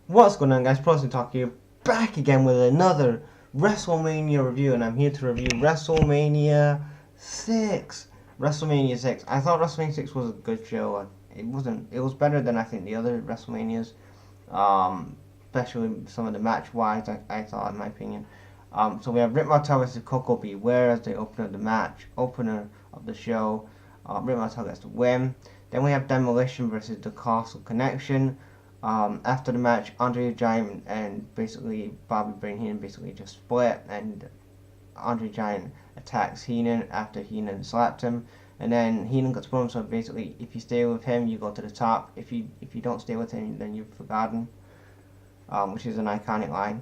What's going on, guys? Prosy Talk here, back again with another Wrestlemania review, and I'm here to review Wrestlemania 6. Wrestlemania 6. I thought Wrestlemania 6 was a good show. It wasn't. It was better than I think the other Wrestlemanias, especially some of the match-wise, I thought, in my opinion. So we have Rick Martel versus Coco Beware as the opener of the show. Rick Martel gets the win. Then we have Demolition versus the Castle Connection. After the match, Andre the Giant and basically Bobby Brain Heenan basically just split, and Andre the Giant attacks Heenan after Heenan slapped him, and then Heenan got thrown. So basically, if you stay with him, you go to the top. If you don't stay with him, then you're forgotten, which is an iconic line.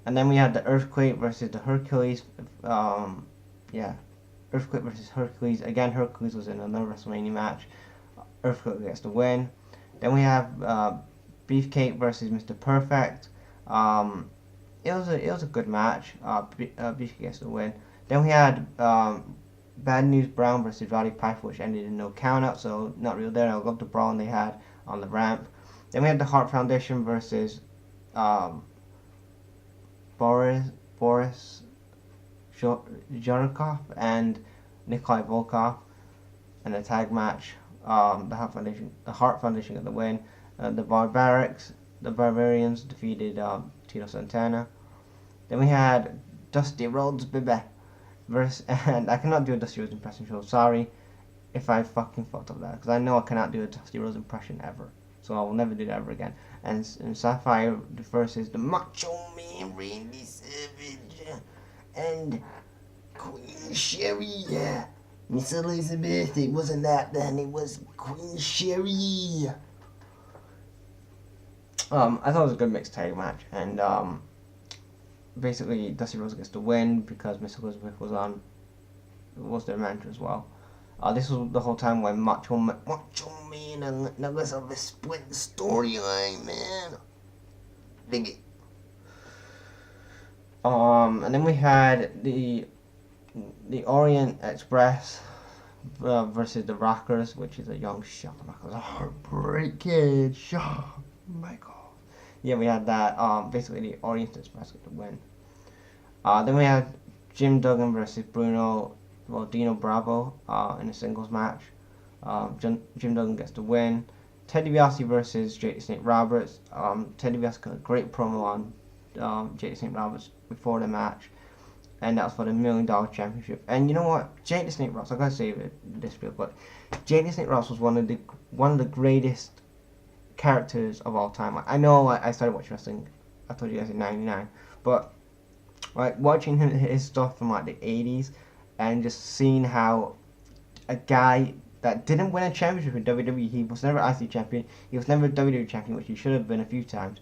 And then we had the Earthquake versus the Hercules. Earthquake versus Hercules. Again, Hercules was in another WrestleMania match. Earthquake gets the win. Then we have Beefcake versus Mr. Perfect. It was a good match. Beefcake gets the win. Then we had Bad News Brown versus Roddy Piper, which ended in no countout, so not real there. I love the brawl they had on the ramp. Then we had the Hart Foundation versus Boris Zhukov and Nikolai Volkov in a tag match. The Hart Foundation got the win. The Barbarians defeated Tito Santana. Then we had Dusty Rhodes, baby, and I cannot do a Dusty Rhodes impression, so sorry if I fucking fucked up that, because I know I cannot do a Dusty Rhodes impression ever, so I will never do that ever again. And Sapphire versus the Macho Man Randy Savage and Queen Sherry. Yeah, Miss Elizabeth, it wasn't that then, it was Queen Sherry. I thought it was a good mixed tag match, and basically Dusty Rhodes gets the win because Miss Elizabeth was their manager as well. This was the whole time when Macho Man and Elizabeth split the storyline, man. Dig it. And then we had the Orient Express versus the Rockers, which is a young Shawn Michaels, a heartbreak kid, Shawn Michaels. Yeah, we had that. Basically, the Orient Express got the win. Then we had Jim Duggan versus Dino Bravo in a singles match. Jim Duggan gets the win. Ted DiBiase versus Jake the Snake Roberts. Ted DiBiase got a great promo on Jake the Snake Roberts before the match, and that was for the $1 Million Championship. And you know what, Jake the Snake Roberts, I gotta say this real quick. Jake the Snake Roberts was one of the greatest characters of all time. Like, I know I started watching wrestling, I told you guys in '99, but like watching his stuff from like the '80s and just seeing how a guy that didn't win a championship in WWE, he was never IC champion, he was never WWE champion, which he should have been a few times.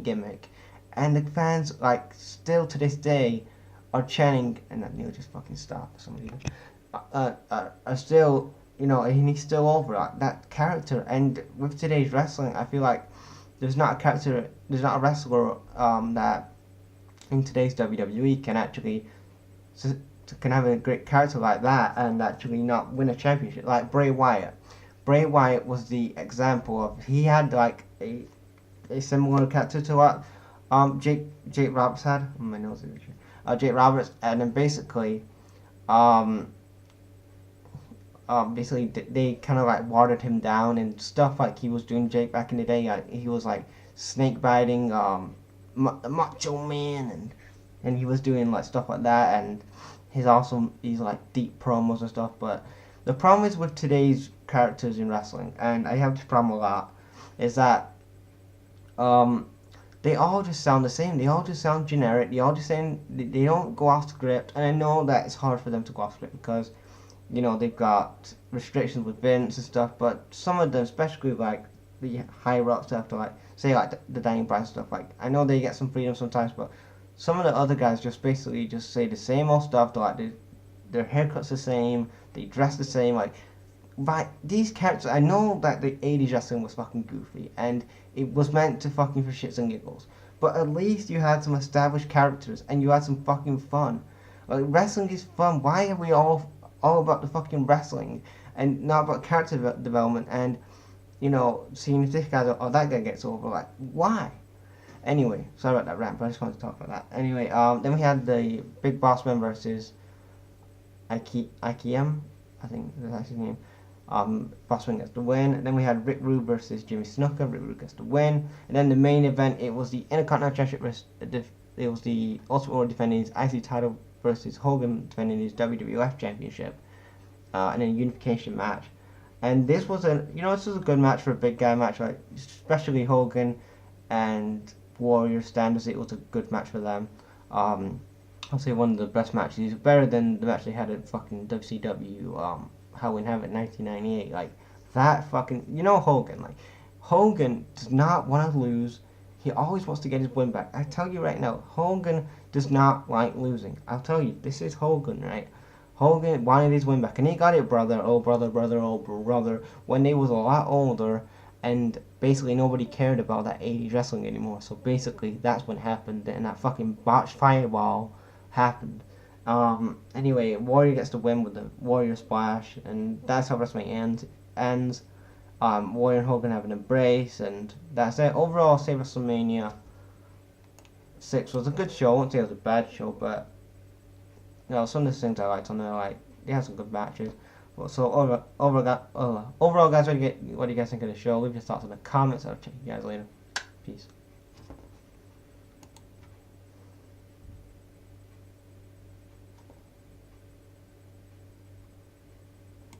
Gimmick, and the fans, like, still to this day are chanting, and that Neil just fucking stopped for some reason, are still, and he's still over that character. And with today's wrestling, I feel like there's not a wrestler that in today's WWE can actually can have a great character like that and actually not win a championship. Like Bray Wyatt. Bray Wyatt was the example of, he had like a similar character to what Jake Roberts had. Oh, my nose is itchy. Jake Roberts, and then basically they kind of like watered him down and stuff, like he was doing Jake back in the day. He was like snake biting Macho Man, and he was doing like stuff like that, and he's like deep promos and stuff. But the problem is with today's characters in wrestling, and I have this problem a lot, is that they all just sound the same. They all just sound generic. They all just saying they don't go off script, and I know that it's hard for them to go off script because they've got restrictions with Vince and stuff. But some of them, especially like the higher ups, have to like say like the Daniel Bryan stuff. Like, I know they get some freedom sometimes, but some of the other guys just basically just say the same old stuff. Their haircuts the same, they dress the same. Like, but these characters, I know that the '80s wrestling was fucking goofy, and it was meant to fucking for shits and giggles. But at least you had some established characters, and you had some fucking fun. Like, wrestling is fun. Why are we all about the fucking wrestling? and not about character development and, you know, seeing if this guy or that guy gets over. Like, why? Anyway, sorry about that rant, but I just wanted to talk about that. Anyway, then we had the Big Boss Man versus Ikiem, I think that's his name. Bossman gets the win. And then we had Rick Rude versus Jimmy Snuka. Rick Rude gets the win. And then the main event, it was the Intercontinental Championship. It was the Ultimate Warrior defending his IC title versus Hogan defending his WWF Championship. And then a unification match. And this was this was a good match for a big guy match, right? Especially Hogan and Warrior standards. It was a good match for them. I'll say one of the best matches. It's better than the match they had at fucking WCW. Hell in Heaven 1998. Like that fucking, Hogan. Like Hogan does not want to lose. He always wants to get his win back. I tell you right now, Hogan does not like losing. I'll tell you, this is Hogan, right? Hogan wanted his win back, and he got it, brother. Oh brother, oh brother. When they was a lot older, and basically nobody cared about that 80s wrestling anymore. So basically, that's what happened, and that fucking botched fireball happened. Anyway, Warrior gets the win with the Warrior Splash, and that's how WrestleMania ends. Warrior and Hogan have an embrace, and that's it. Overall, say WrestleMania 6 was a good show. I won't say it was a bad show, but some of the things I liked on there, like they had some good matches. But so overall, guys, what do you guys think of the show? Leave your thoughts in the comments. I'll check you guys later. Peace.